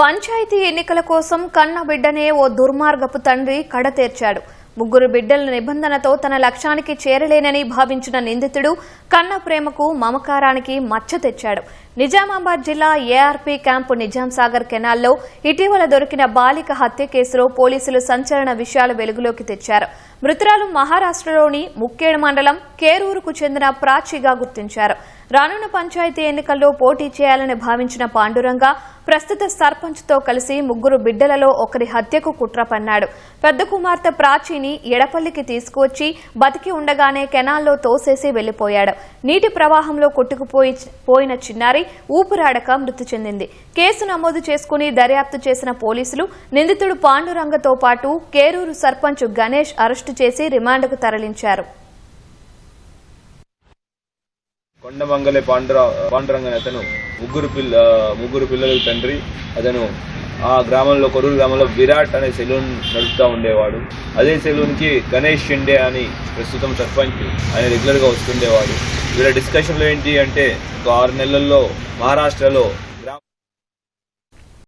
పంచాయతీ ఎన్నికల కోసం కన్న బిడ్డనే ఓ దుర్మార్గపు తండ్రి కడతేర్చాడు. ముగ్గురు బిడ్డల నిబంధనతో తన లక్ష్యానికి చేరలేనని భావించిన నిందితుడు కన్న ప్రేమకు మమకారానికి మచ్చ తెచ్చాడు. నిజామాబాద్ జిల్లా ఏఆర్పీ క్యాంపు నిజాంసాగర్ కెనాల్లో ఇటీవల దొరికిన బాలిక హత్య కేసులో పోలీసులు సంచలన విషయాలు వెలుగులోకి తెచ్చారు. మృతురాలు మహారాష్ట్రలోని ముక్కేడ్ మండలం కేరూరుకు చెందిన ప్రాచిగా గుర్తించారు. రానున్న పంచాయతీ ఎన్నికల్లో పోటీ చేయాలని భావించిన పాండురంగ ప్రస్తుత సర్పంచ్తో కలిసి ముగ్గురు బిడ్డలలో ఒకరి హత్యకు కుట్ర పన్నాడు. పెద్ద కుమార్తె ప్రాచీని ఎడపల్లికి తీసుకువచ్చి బతికి ఉండగానే కెనాల్లో తోసేసి వెళ్లిపోయాడు. నీటి ప్రవాహంలో కొట్టుకుపోయిన చిన్నారి ఊపిరాడక మృతి చెందింది. కేసు నమోదు చేసుకుని దర్యాప్తు చేసిన పోలీసులు నిందితుడు పాండురంగతో పాటు కేరూరు సర్పంచ్ గణేష్ అరెస్టు చేసి రిమాండ్కు తరలించారు. కొండమంగళే పాండురంగ అతను ముగ్గురు పిల్లలకు తండ్రి. అతను ఆ గ్రామంలో కొరూరు గ్రామంలో విరాట్ అనే సెలూన్ నడుపుతూ ఉండేవాడు. అదే సెలూన్ కి గణేష్ షిండే అని ప్రస్తుతం సర్పంచ్ ఆయన రెగ్యులర్ గా వస్తుండేవాడు. వీళ్ళ డిస్కషన్లో ఏంటి అంటే 6 నెలల్లో మహారాష్ట్రలో